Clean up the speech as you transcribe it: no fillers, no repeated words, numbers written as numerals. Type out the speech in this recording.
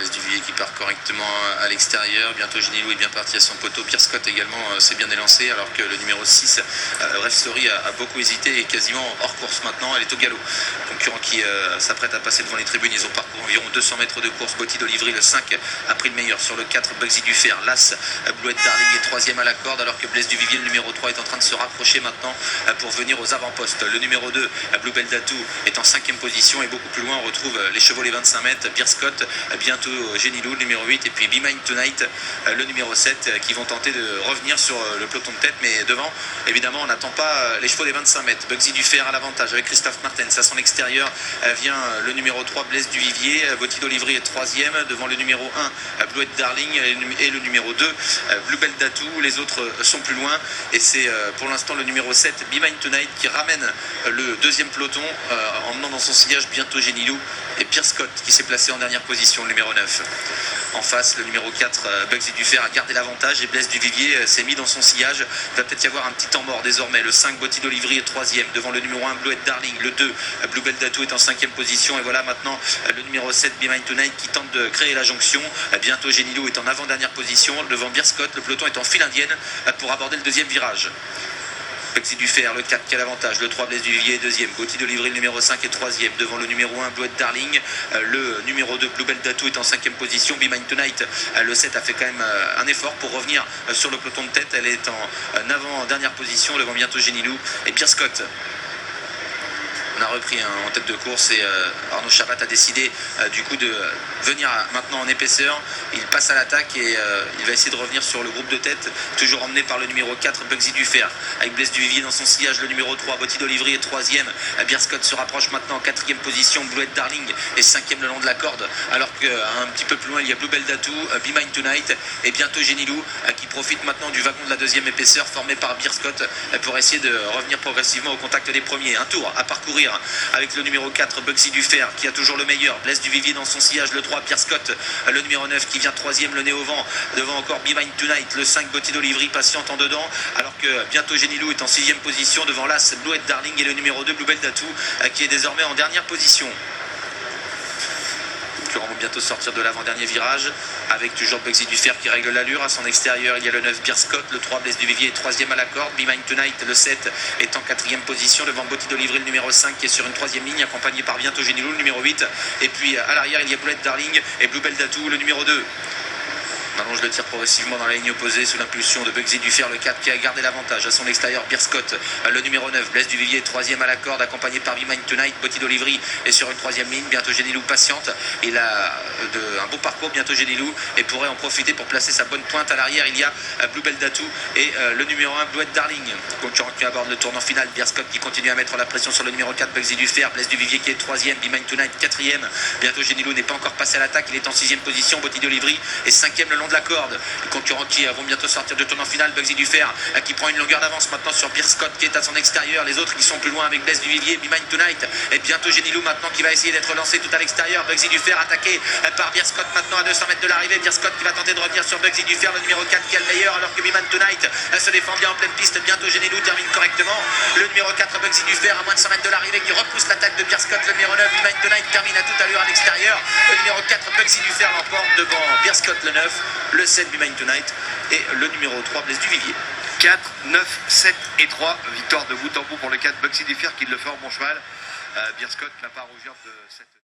Blaise Duvivier qui part correctement à l'extérieur. Bientôt Genilou est bien parti à son poteau. Pierre Scott également s'est bien élancé, alors que le numéro 6, Rêve Story, a beaucoup hésité et quasiment hors course maintenant. Elle est au galop. Concurrent qui s'apprête à passer devant les tribunes. Ils ont parcouru environ 200 mètres de course. Botti d'Olivry, le 5, a pris le meilleur sur le 4. Bugsy Dufer, l'As, Bluette Darling est 3e à la corde, alors que Blaise Duvivier, le numéro 3, est en train de se rapprocher maintenant pour venir aux avant-postes. Le numéro 2, Bluebell Datou, est en 5e position, et beaucoup plus loin on retrouve les chevaux les 25 mètres, Pierre Scott, bientôt Genilou, le numéro 8, et puis Be Mine Tonight, le numéro 7, qui vont tenter de revenir sur le peloton de tête. Mais devant, évidemment, on n'attend pas les chevaux des 25 mètres. Bugsy Dufer à l'avantage avec Christophe Martens. À son extérieur vient le numéro 3, Blaise Duvivier. Botti d'Olivry est 3e devant le numéro 1, Bluette Darling, et le numéro 2, Bluebell Datou. Les autres sont plus loin, et c'est pour l'instant le numéro 7, Be Mine Tonight, qui ramène le deuxième peloton, emmenant dans son sillage bientôt Genilou et Pierre Scott, qui s'est placé en dernière position, le numéro 9. En face, le numéro 4, Bugsy Dufer, a gardé l'avantage, et Blaise Duvivier s'est mis dans son sillage. Il va peut-être y avoir un petit temps mort désormais. Le 5, Botti d'Olivry, est 3e devant le numéro 1, Bluette Darling. Le 2, Bluebell Datou, est en 5e position, et voilà maintenant le numéro 7, Be Mine Tonight, qui tente de créer la jonction. Bientôt Genilou est en avant-dernière position devant Pierre Scott. Le peloton est en file indienne pour aborder le deuxième virage. Bugsy Dufer, le 4, qui a l'avantage. Le 3, Blaise Duvivier, est 2e. Botti d'Olivry, le numéro 5, est 3e devant le numéro 1, Bluette Darling. Le numéro 2, Bluebell Datou, est en 5e position. Be Mine Tonight, le 7, a fait quand même un effort pour revenir sur le peloton de tête. Elle est en avant-dernière position devant bientôt Genilou et Pierre Scott. On a repris en tête de course, et Arnaud Chabat a décidé du coup de venir maintenant en épaisseur. Il passe à l'attaque, et il va essayer de revenir sur le groupe de tête, toujours emmené par le numéro 4, Bugsy Dufer, avec Blaise Duvivier dans son sillage. Le numéro 3, Botti d'Olivry, est 3e. Pierre Scott se rapproche maintenant en 4e position. Bluette Darling est 5e le long de la corde, alors qu'un petit peu plus loin il y a Bluebell Datou, Be Mine Tonight, et bientôt Genilou, qui profite maintenant du wagon de la deuxième épaisseur formé par Pierre Scott pour essayer de revenir progressivement au contact des premiers. Un tour à parcourir avec le numéro 4, Bugsy Dufer, qui a toujours le meilleur. Blaise Duvivier dans son sillage. Le 3, Pierre Scott, le numéro 9, qui vient 3e, le nez au vent, devant encore Be Mine Tonight. Le 5, Botti d'Olivry, patiente en dedans, alors que bientôt Genilou est en 6e position devant l'As, Bluette Darling, et le numéro 2, Bluebell Datou, qui est désormais en dernière position. Concurrents vont bientôt sortir de l'avant-dernier virage, avec toujours Bugsy Dufer qui règle l'allure. À son extérieur, il y a le 9, Pierre Scott. Le 3, Blaise Duvivier, est 3e à la corde. Be Mine Tonight, le 7, est en 4e position devant Botti d'Olivry, le numéro 5, qui est sur une 3e ligne, accompagné par bientôt Genilou, le numéro 8. Et puis à l'arrière, il y a Bluette Darling et Bluebell Datou, le numéro 2. On allonge le tir progressivement dans la ligne opposée sous l'impulsion de Bugsy Dufer, le 4, qui a gardé l'avantage. À son extérieur, Pierre Scott, le numéro 9, Blaise Duvivier, est 3e à la corde, accompagné par Be Mine Tonight. Botti d'Olivry est sur une 3e ligne. Bientôt Genilou patiente. Il a un beau parcours, bientôt Genilou, et pourrait en profiter pour placer sa bonne pointe. À l'arrière, il y a Bluebell Datou et le numéro 1, Bluette Darling. Concurrent qui aborde le tournant final. Pierre Scott qui continue à mettre la pression sur le numéro 4, Bugsy Dufer. Blaise Duvivier qui est 3e. Be Mine Tonight 4e. Bientôt Genilou n'est pas encore passé à l'attaque. Il est en 6e position. Botti d'Olivry est 5e le long de la corde. Les concurrents qui vont bientôt sortir du tournant final. Bugsy Dufer qui prend une longueur d'avance maintenant sur Pierre Scott, qui est à son extérieur. Les autres qui sont plus loin avec Blaise Duvivier, Be Mine Tonight, et bientôt Genilou maintenant qui va essayer d'être lancé tout à l'extérieur. Bugsy Dufer attaqué par Pierre Scott maintenant à 200 mètres de l'arrivée. Pierre Scott qui va tenter de revenir sur Bugsy Dufer, le numéro 4, qui est le meilleur, alors que Be Mine Tonight se défend bien en pleine piste. Bientôt Genilou termine correctement. Le numéro 4, Bugsy Dufer, à moins de 100 mètres de l'arrivée, qui repousse l'attaque de Pierre Scott. Le numéro 9, Be Mine Tonight, termine à toute allure à l'extérieur. Le numéro 4, Bugsy Dufer, l'emporte devant Pierre Scott, le 9, le 7, Be Mine Tonight, et le numéro 3, Blaise Duvivier. 4, 9, 7 et 3. Victoire de bout en bout pour le 4, Bugsy Dufer, qui le fait en bon cheval. Pierre Scott n'a pas à rougir de cette...